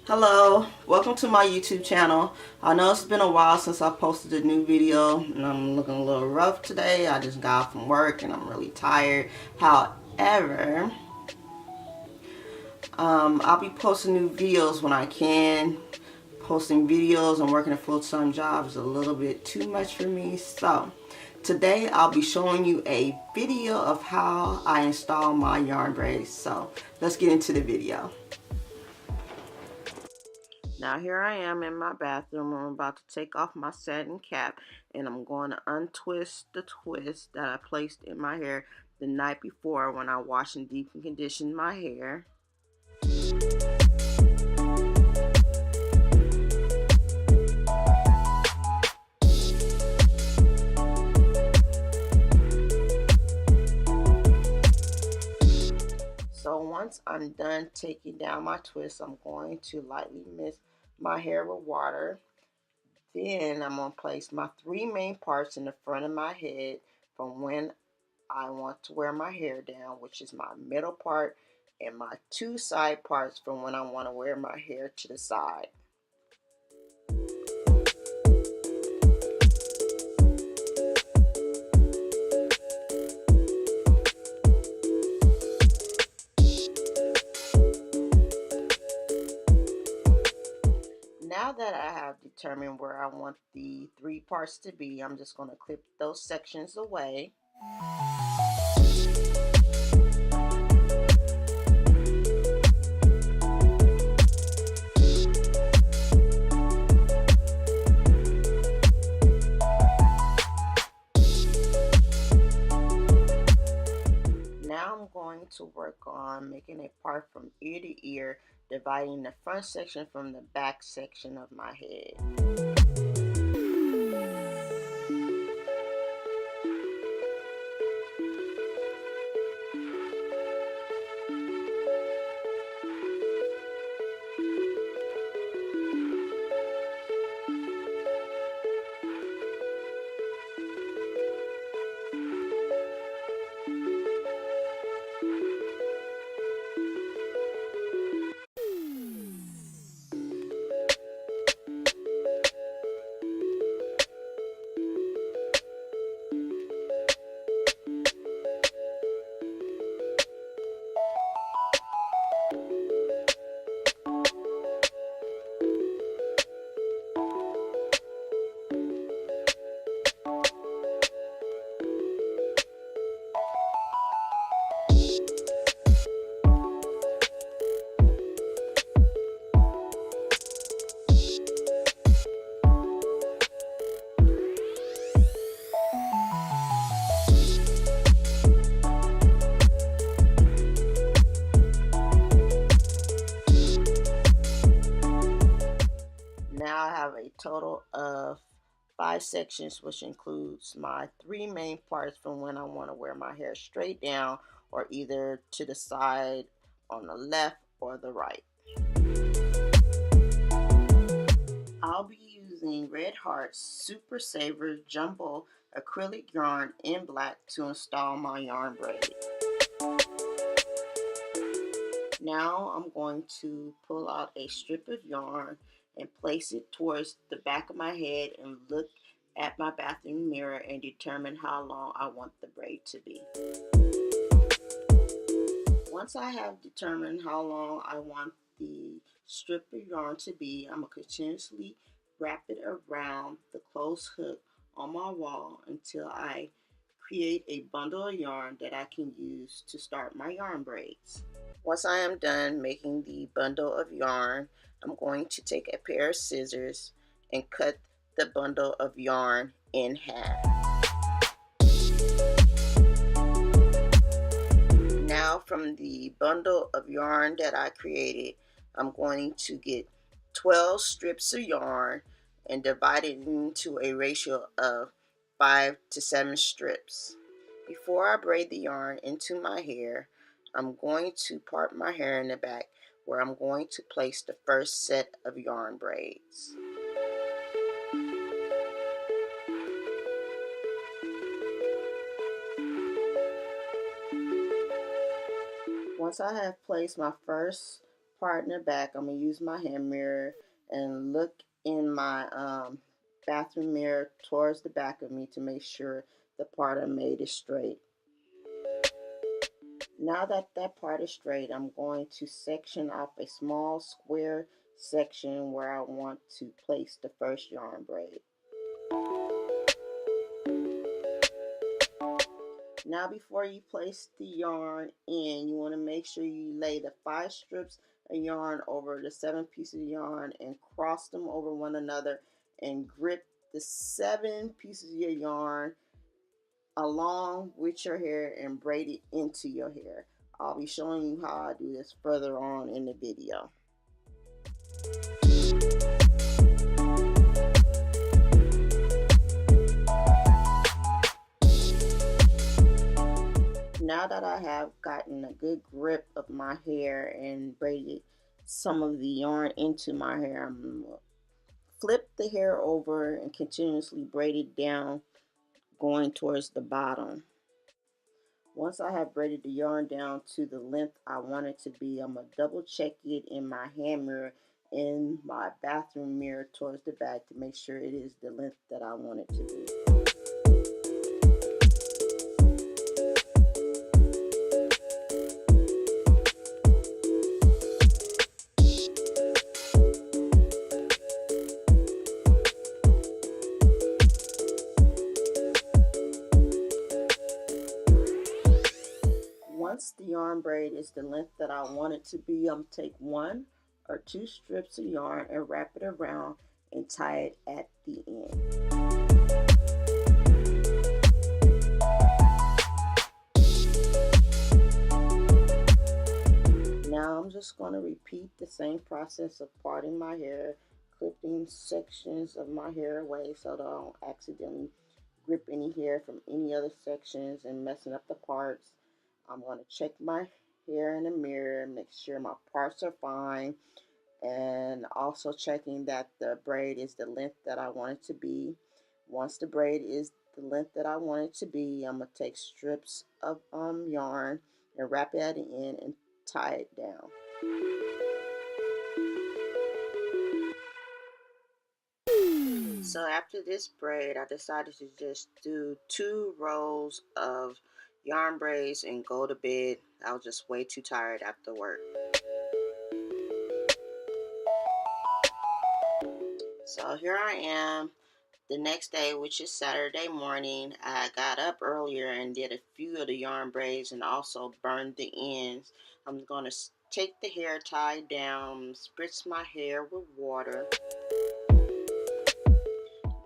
Hello, welcome to my YouTube channel. I know it's been a while since I posted a new video and I'm looking a little rough today. I just got off from work and I'm really tired. However, I'll be posting new videos when I can. Posting videos and working a full-time job is a little bit too much for me. So today I'll be showing you a video of how I install my yarn braids. So let's get into the video. Now here I am in my bathroom. I'm about to take off my satin cap and I'm going to untwist the twist that I placed in my hair the night before when I washed and deep conditioned my hair. So once I'm done taking down my twist, I'm going to lightly mist my hair with water. Then I'm going to place my three main parts in the front of my head from when I want to wear my hair down, which is my middle part, and my two side parts from when I want to wear my hair to the side. Now that I have determined where I want the three parts to be, I'm just going to clip those sections away. Now I'm going to work on making a part from ear to ear, dividing the front section from the back section of my head. Now I have a total of 5 sections, which includes my three main parts from when I want to wear my hair straight down or either to the side on the left or the right. I'll be using Red Heart Super Saver Jumbo Acrylic yarn in black to install my yarn braid. Now I'm going to pull out a strip of yarn and place it towards the back of my head and look at my bathroom mirror and determine how long I want the braid to be. Once I have determined how long I want the strip of yarn to be, I'm going to continuously wrap it around the closed hook on my wall until I create a bundle of yarn that I can use to start my yarn braids. Once I am done making the bundle of yarn, I'm going to take a pair of scissors and cut the bundle of yarn in half. Now from the bundle of yarn that I created, I'm going to get 12 strips of yarn and divide it into a ratio of 5 to 7 strips. Before I braid the yarn into my hair, I'm going to part my hair in the back where I'm going to place the first set of yarn braids. Once I have placed my first part in the back, I'm going to use my hand mirror and look in my bathroom mirror towards the back of me to make sure the part I made is straight. Now that that part is straight, I'm going to section off a small square section where I want to place the first yarn braid. Now before you place the yarn in, you want to make sure you lay the 5 strips of yarn over the 7 pieces of yarn and cross them over one another and grip the 7 pieces of your yarn along with your hair and braid it into your hair. I'll be showing you how I do this further on in the video. Now that I have gotten a good grip of my hair and braided some of the yarn into my hair, I'm going to flip the hair over and continuously braid it down going towards the bottom. Once I have braided the yarn down to the length I want it to be, I'm going to double check it in my hand mirror in my bathroom mirror towards the back to make sure it is the length that I want it to be. Once the yarn braid is the length that I want it to be, I'm going to take 1 or 2 strips of yarn and wrap it around and tie it at the end. Now I'm just going to repeat the same process of parting my hair, clipping sections of my hair away so that I don't accidentally grip any hair from any other sections and messing up the parts. I'm going to check my hair in the mirror, make sure my parts are fine, and also checking that the braid is the length that I want it to be. Once the braid is the length that I want it to be, I'm going to take strips of yarn and wrap it at the end and tie it down. So after this braid, I decided to just do 2 rows of yarn braids and go to bed. I was just way too tired after work. So here I am the next day, which is Saturday morning. I got up earlier and did a few of the yarn braids and also burned the ends. I'm going to take the hair tie down, spritz my hair with water.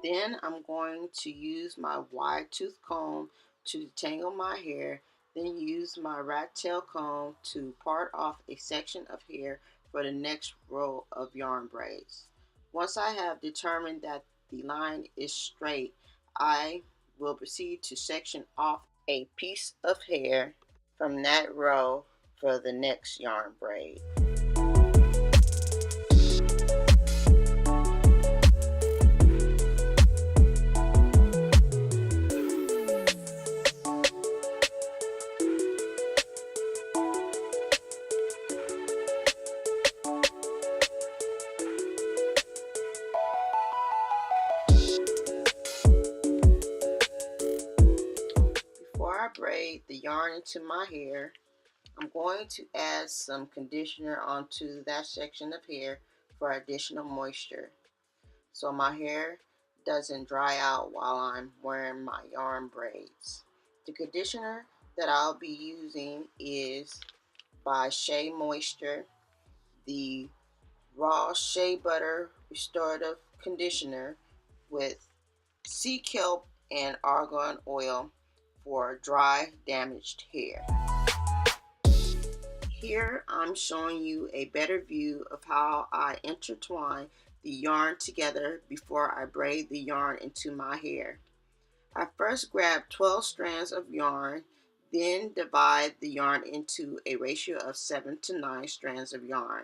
Then I'm going to use my wide tooth comb to detangle my hair, then use my rat tail comb to part off a section of hair for the next row of yarn braids. Once I have determined that the line is straight, I will proceed to section off a piece of hair from that row for the next yarn braid. Before I braid the yarn into my hair, I'm going to add some conditioner onto that section of hair for additional moisture so my hair doesn't dry out while I'm wearing my yarn braids. The conditioner that I'll be using is by Shea Moisture, the raw shea butter restorative conditioner with sea kelp and argan oil for dry, damaged hair. Here I'm showing you a better view of how I intertwine the yarn together before I braid the yarn into my hair. I first grab 12 strands of yarn, then divide the yarn into a ratio of 7 to 9 strands of yarn.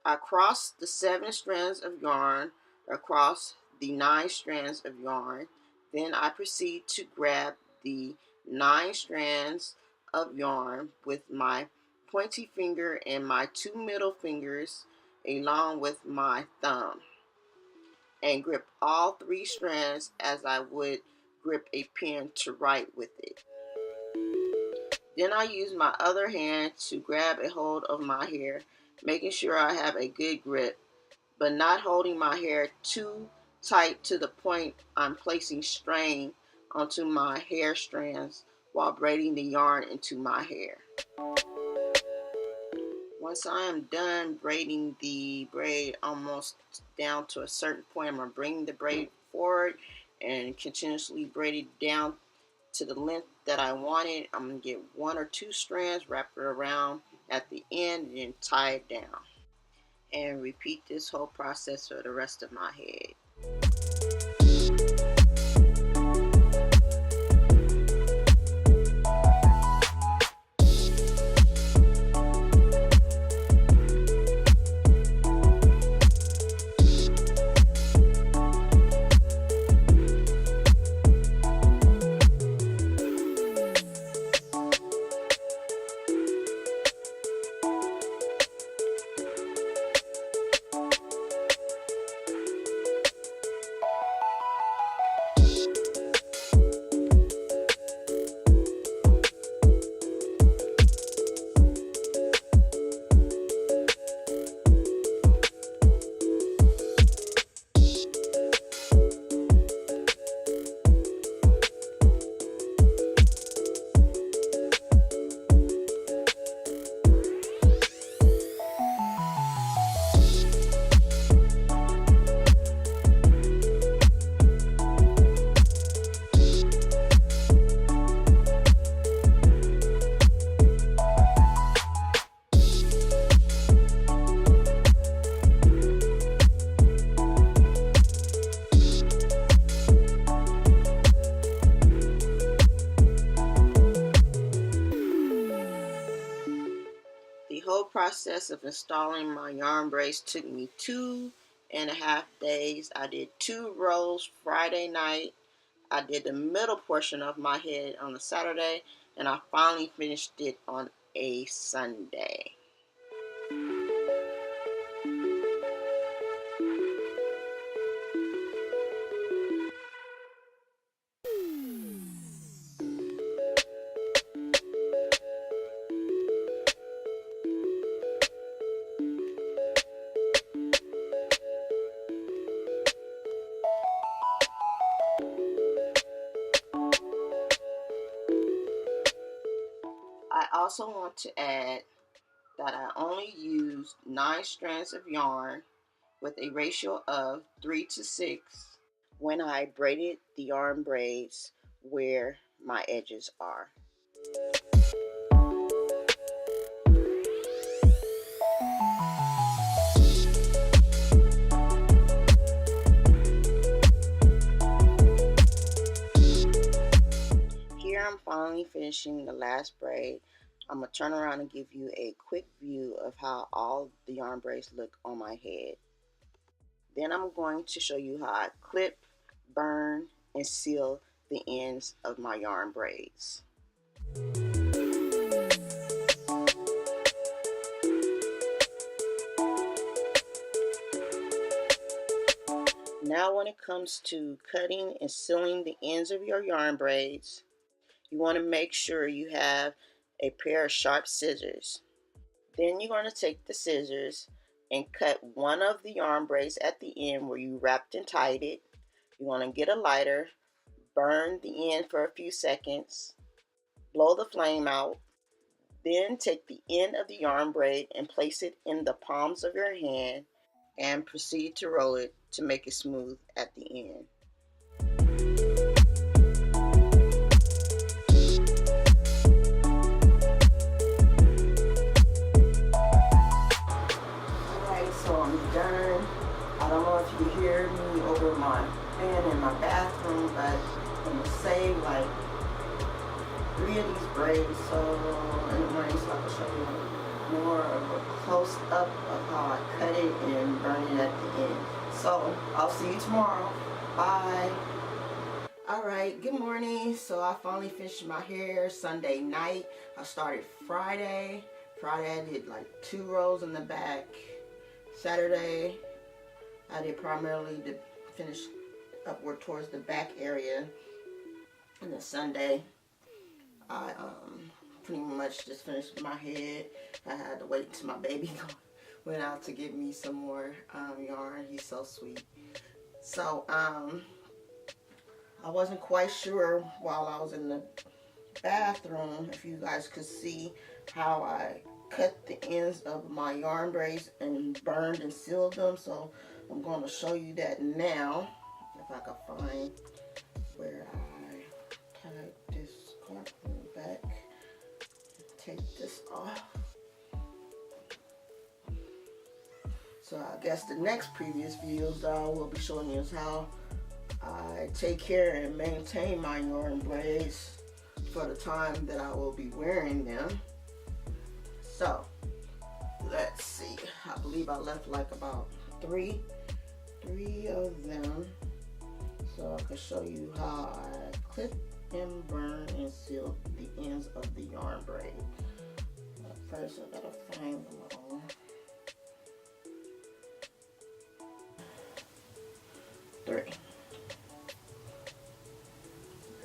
I cross the 7 strands of yarn across the 9 strands of yarn. Then I proceed to grab the 9 strands of yarn with my pointy finger and my two middle fingers along with my thumb, and grip all three strands as I would grip a pen to write with it. Then I use my other hand to grab a hold of my hair, making sure I have a good grip, but not holding my hair too tight to the point I'm placing strain onto my hair strands while braiding the yarn into my hair. Once I am done braiding the braid almost down to a certain point, I'm going to bring the braid forward and continuously braid it down to the length that I want it. I'm going to get one or two strands, wrap it around at the end, and then tie it down. And repeat this whole process for the rest of my head. The whole process of installing my yarn braids took me 2.5 days. I did 2 rows Friday night. I did the middle portion of my head on a Saturday, and I finally finished it on a Sunday. I also want to add that I only used 9 strands of yarn with a ratio of 3:6 when I braided the yarn braids where my edges are. Here I'm finally finishing the last braid. I'm going to turn around and give you a quick view of how all the yarn braids look on my head. Then I'm going to show you how I clip, burn, and seal the ends of my yarn braids. Now when it comes to cutting and sealing the ends of your yarn braids, you want to make sure you have a pair of sharp scissors. Then you're going to take the scissors and cut one of the yarn braids at the end where you wrapped and tied it. You want to get a lighter, burn the end for a few seconds, blow the flame out, then take the end of the yarn braid and place it in the palms of your hand and proceed to roll it to make it smooth at the end. I don't know if you hear me over my fan in my bathroom, but I'm going to save like 3 of these braids so in the morning so I can show you more of a close up of how I cut it and burn it at the end. So I'll see you tomorrow. Bye. Alright, good morning. So I finally finished my hair Sunday night. I started Friday. Friday I did like 2 rows in the back. Saturday I did primarily to finish upward towards the back area. And then Sunday I pretty much just finished my head. I had to wait until my baby went out to get me some more yarn. He's so sweet. So I wasn't quite sure while I was in the bathroom if you guys could see how I cut the ends of my yarn braids and burned and sealed them. So I'm going to show you that now, if I can find where I tied this scarf in the back. Take this off. So I guess the next previous videos that I will be showing you is how I take care and maintain my yarn braids for the time that I will be wearing them. So let's see. I believe I left like about three of them. So I can show you how I clip and burn and seal the ends of the yarn braid. First I gotta find them all. Three.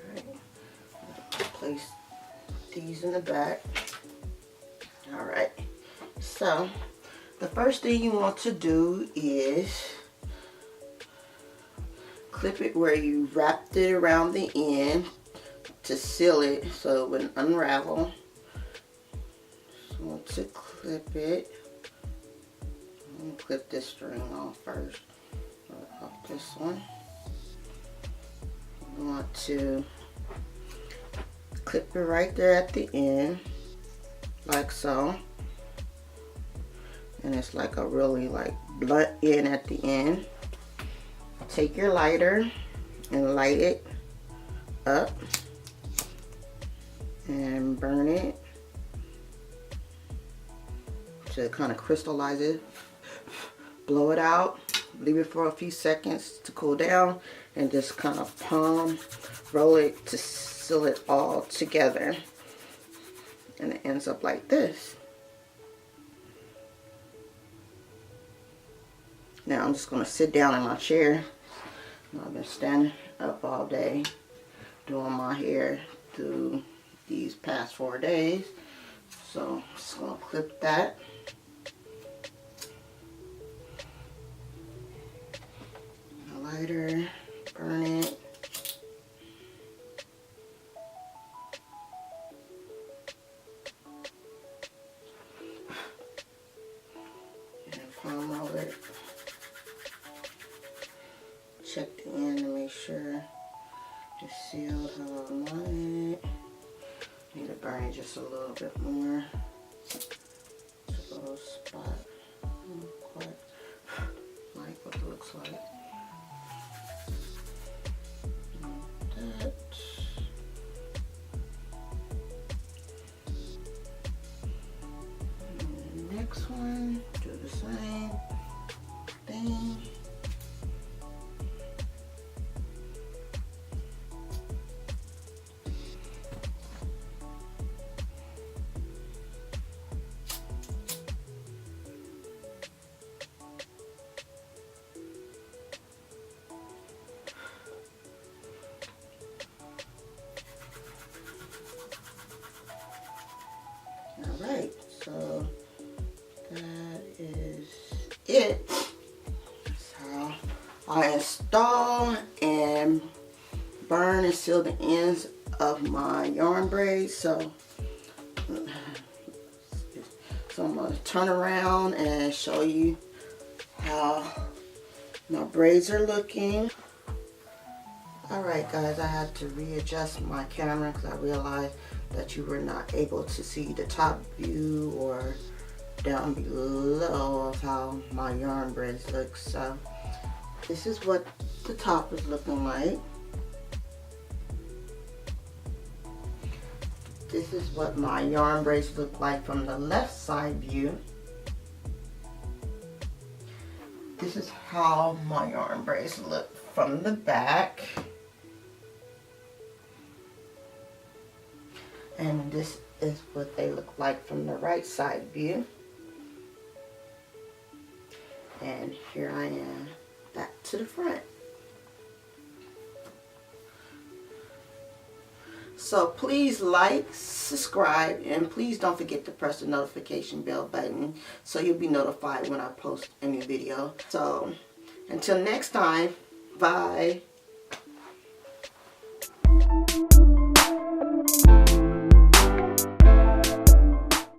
Alright. Place these in the back. Alright. So the first thing you want to do is clip it where you wrapped it around the end to seal it so it wouldn't unravel. Just want to clip it. I'm going to clip this string off first. Off this one. You want to clip it right there at the end, like so. And it's like a really like blunt end at the end. Take your lighter and light it up and burn it to kind of crystallize it. Blow it out, leave it for a few seconds to cool down, and just kind of palm roll it to seal it all together. And it ends up like this. Now I'm just going to sit down in my chair. I've been standing up all day doing my hair through these past 4 days. So I'm just going to clip that. A lighter, burn it. And palm roll it. Check the end to make sure it's sealed how I want it. Need to burn it just a little bit more. It's a little spot. I don't quite like what it looks like. Like that. And the next one, do the same thing. Alright, so that is it. That's how I install and burn and seal the ends of my yarn braids. So I'm going to turn around and show you how my braids are looking. Alright guys, I had to readjust my camera because I realized that you were not able to see the top view or down below of how my yarn braids look. So this is what the top is looking like. This is what my yarn braids look like from the left side view. This is how my yarn braids look from the back. And this is what they look like from the right side view. And here I am back to the front. So please like, subscribe, and please don't forget to press the notification bell button so you'll be notified when I post a new video. So until next time, bye.